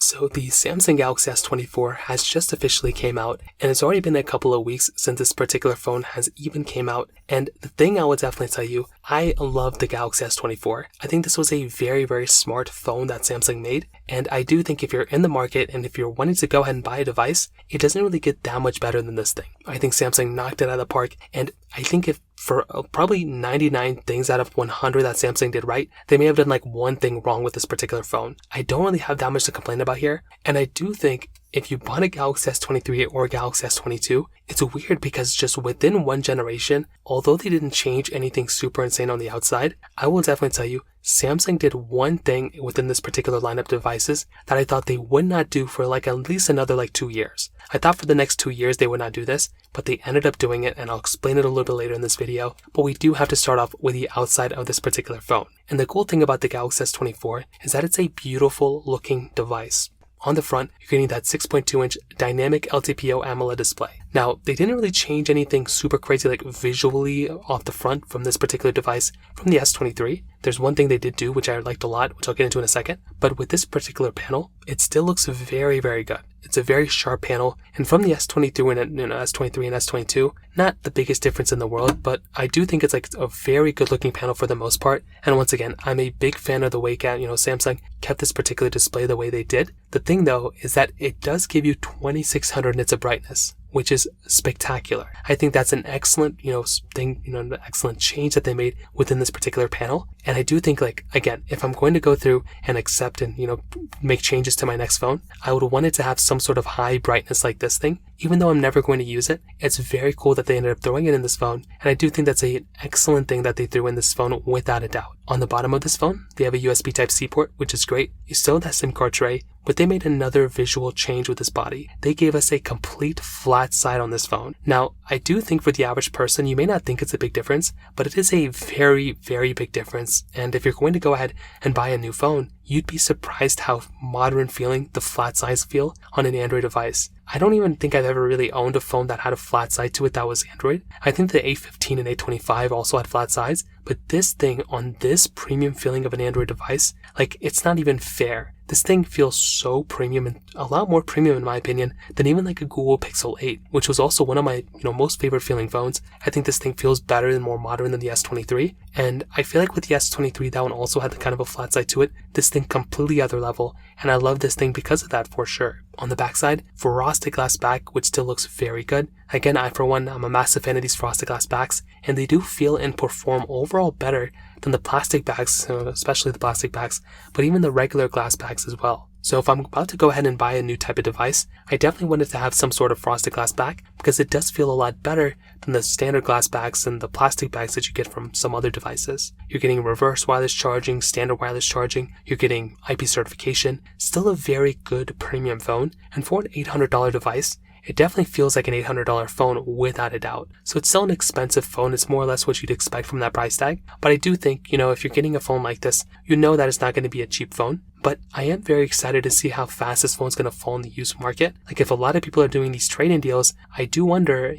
So the Samsung Galaxy S24 has just officially came out, and it's already been a couple of weeks since this particular phone has even came out. And the thing I would definitely tell you, I love the Galaxy S24. I think this was a very, very smart phone that Samsung made. And I do think if you're in the market and if you're wanting to go ahead and buy a device, it doesn't really get that much better than this thing. I think Samsung knocked it out of the park. And I think if for probably 99 things out of 100 that Samsung did right, they may have done like one thing wrong with this particular phone. I don't really have that much to complain about here. And I do think if you bought a Galaxy S23 or a Galaxy S22, it's weird because just within one generation, although they didn't change anything super insane on the outside, I will definitely tell you, Samsung did one thing within this particular lineup of devices that I thought they would not do for like at least another 2 years. I thought for the next 2 years they would not do this, but they ended up doing it, and I'll explain it a little bit later in this video. But we do have to start off with the outside of this particular phone. And the cool thing about the Galaxy S24 is that it's a beautiful looking device. On the front, you're getting that 6.2-inch dynamic LTPO AMOLED display. Now, they didn't really change anything super crazy like visually off the front from this particular device from the S23. There's one thing they did do which I liked a lot, which I'll get into in a second. But with this particular panel, it still looks very, very good. It's a very sharp panel, and from the S23 and S23 and S22, not the biggest difference in the world, but I do think it's like a very good looking panel for the most part. And once again, I'm a big fan of the way Samsung kept this particular display the way they did. The thing though is that it does give you 2600 nits of brightness, which is spectacular. I think that's an excellent, an excellent change that they made within this particular panel. And I do think, again, if I'm going to go through and accept and, make changes to my next phone, I would want it to have some sort of high brightness like this thing. Even though I'm never going to use it, it's very cool that they ended up throwing it in this phone. And I do think that's an excellent thing that they threw in this phone without a doubt. On the bottom of this phone, they have a USB Type-C port, which is great. You still have that SIM card tray, but they made another visual change with this body. They gave us a complete flat side on this phone. Now, I do think for the average person, you may not think it's a big difference, but it is a very, very big difference. And if you're going to go ahead and buy a new phone, you'd be surprised how modern feeling the flat sides feel on an Android device. I don't even think I've ever really owned a phone that had a flat side to it that was Android. I think the A15 and A25 also had flat sides, but this thing on this premium feeling of an Android device, it's not even fair. This thing feels so premium, and a lot more premium in my opinion than even like a Google Pixel 8, which was also one of my most favorite feeling phones. I think this thing feels better and more modern than the S23, and I feel like with the S23 that one also had kind of a flat side to it. This thing completely other level, and I love this thing because of that for sure. On the backside, frosted glass back, which still looks very good. Again, I'm a massive fan of these frosted glass backs, and they do feel and perform overall better than the plastic backs, especially the plastic backs, but even the regular glass backs as well. So if I'm about to go ahead and buy a new type of device, I definitely want it to have some sort of frosted glass back because it does feel a lot better than the standard glass backs and the plastic bags that you get from some other devices. You're getting reverse wireless charging, standard wireless charging, you're getting IP certification, still a very good premium phone, and for an $800 device, it definitely feels like an $800 phone without a doubt. So it's still an expensive phone. It's more or less what you'd expect from that price tag. But I do think, if you're getting a phone like this, you know that it's not going to be a cheap phone. But I am very excited to see how fast this phone's going to fall in the used market. If a lot of people are doing these trade-in deals, I do wonder,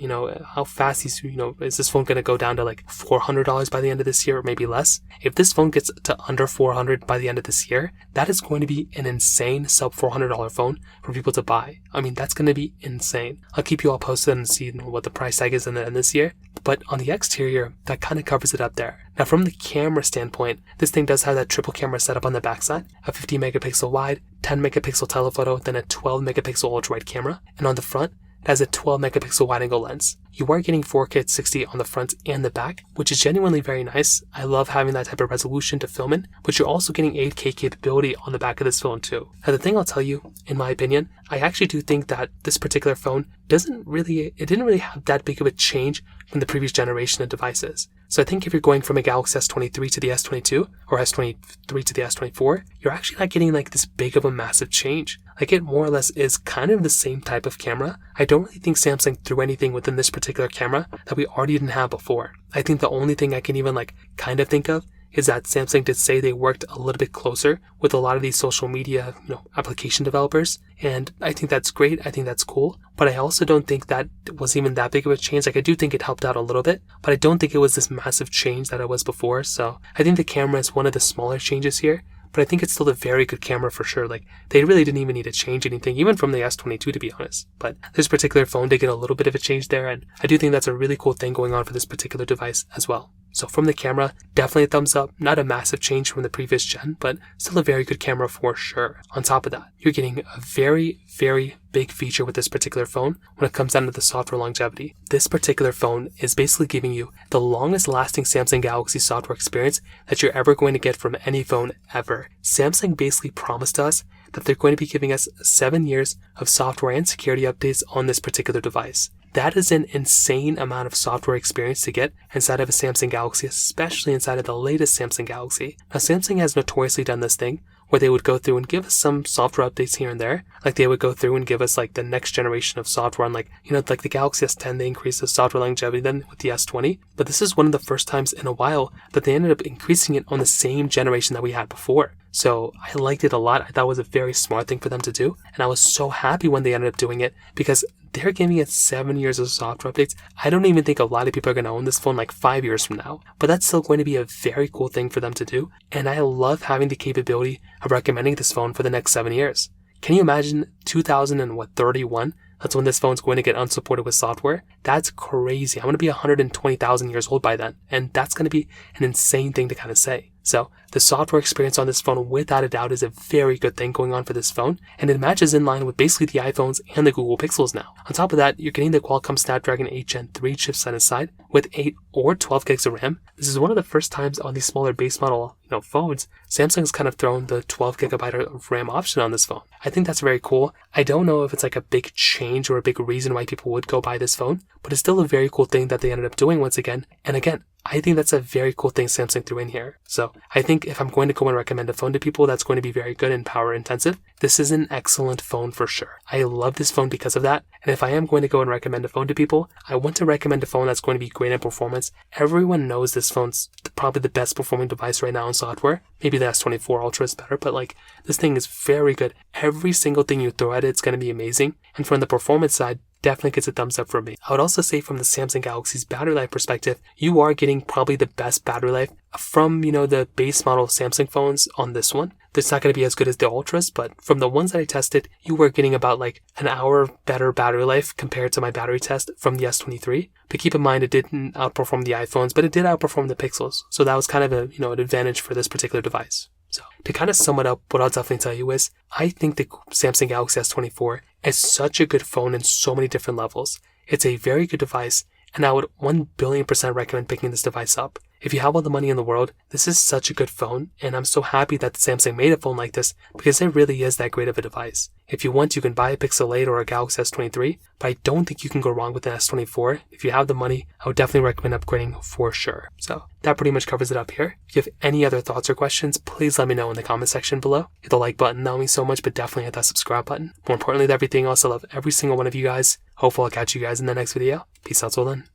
how fast these, is this phone going to go down to $400 by the end of this year or maybe less? If this phone gets to under $400 by the end of this year, that is going to be an insane sub $400 phone for people to buy. I mean, that's going to be insane. I'll keep you all posted and see what the price tag is in this year. But on the exterior, that kind of covers it up there. Now from the camera standpoint, this thing does have that triple camera setup on the backside, a 50 megapixel wide, 10 megapixel telephoto, then a 12 megapixel ultra wide camera, and on the front, it has a 12 megapixel wide angle lens. You are getting 4K at 60 on the front and the back, which is genuinely very nice. I love having that type of resolution to film in, but you're also getting 8K capability on the back of this phone too. Now the thing I'll tell you, in my opinion, I actually do think that this particular phone didn't really have that big of a change from the previous generation of devices. So I think if you're going from a Galaxy S23 to the S22 or S23 to the S24, you're actually not getting this big of a massive change. It more or less is kind of the same type of camera. I don't really think Samsung threw anything within this particular camera that we already didn't have before. I think the only thing I can even kind of think of is that Samsung did say they worked a little bit closer with a lot of these social media, application developers. And I think that's great. I think that's cool. But I also don't think that was even that big of a change. I do think it helped out a little bit, but I don't think it was this massive change that it was before. So I think the camera is one of the smaller changes here. but I think it's still a very good camera for sure. Like, they really didn't even need to change anything, even from the S22 to be honest. But this particular phone did get a little bit of a change there, and I do think that's a really cool thing going on for this particular device as well. So from the camera, definitely a thumbs up. Not a massive change from the previous gen, but still a very good camera for sure. On top of that, you're getting a very, very big feature with this particular phone when it comes down to the software longevity. This particular phone is basically giving you the longest lasting Samsung Galaxy software experience that you're ever going to get from any phone ever. Samsung basically promised us that they're going to be giving us 7 years of software and security updates on this particular device. That is an insane amount of software experience to get inside of a Samsung Galaxy, especially inside of the latest Samsung Galaxy. Now, Samsung has notoriously done this thing where they would go through and give us some software updates here and there. Like, they would go through and give us like the next generation of software on, like, like the Galaxy S10, they increased the software longevity then with the S20. But this is one of the first times in a while that they ended up increasing it on the same generation that we had before. So I liked it a lot. I thought it was a very smart thing for them to do. And I was so happy when they ended up doing it because they're giving it 7 years of software updates. I don't even think a lot of people are going to own this phone like 5 years from now. But that's still going to be a very cool thing for them to do. And I love having the capability of recommending this phone for the next 7 years. Can you imagine 2031? That's when this phone's going to get unsupported with software. That's crazy. I'm going to be 120,000 years old by then. And that's going to be an insane thing to kind of say. So the software experience on this phone, without a doubt, is a very good thing going on for this phone. And it matches in line with basically the iPhones and the Google Pixels now. On top of that, you're getting the Qualcomm Snapdragon 8 Gen 3 chipset inside with 8 or 12 gigs of RAM. This is one of the first times on these smaller base model phones, Samsung's kind of thrown the 12 gigabyte of RAM option on this phone. I think that's very cool. I don't know if it's like a big change or a big reason why people would go buy this phone, but it's still a very cool thing that they ended up doing once again. And again, I think that's a very cool thing Samsung threw in here. So I think if I'm going to go and recommend a phone to people that's going to be very good and power intensive, this is an excellent phone for sure. I love this phone because of that. And if I am going to go and recommend a phone to people, I want to recommend a phone that's going to be great in performance. Everyone knows this phone's probably the best performing device right now in software. Maybe the S24 Ultra is better, but like, this thing is very good. Every single thing you throw at it, it's going to be amazing. And from the performance side, definitely gets a thumbs up from me. I would also say from the Samsung Galaxy's battery life perspective, you are getting probably the best battery life from, the base model Samsung phones on this one. It's not going to be as good as the Ultras, but from the ones that I tested, you were getting about like an hour better battery life compared to my battery test from the S23. But keep in mind, it didn't outperform the iPhones, but it did outperform the Pixels. So that was kind of an advantage for this particular device. So to kind of sum it up, what I'll definitely tell you is, I think the Samsung Galaxy S24 is such a good phone in so many different levels. It's a very good device, and I would 1 billion% recommend picking this device up. If you have all the money in the world, this is such a good phone, and I'm so happy that Samsung made a phone like this because it really is that great of a device. If you want, you can buy a Pixel 8 or a Galaxy S23, but I don't think you can go wrong with an S24. If you have the money, I would definitely recommend upgrading for sure. So that pretty much covers it up here. If you have any other thoughts or questions, please let me know in the comment section below. Hit the like button, that would mean so much, but definitely hit that subscribe button. More importantly than everything else, I love every single one of you guys. Hopefully I'll catch you guys in the next video. Peace out till then.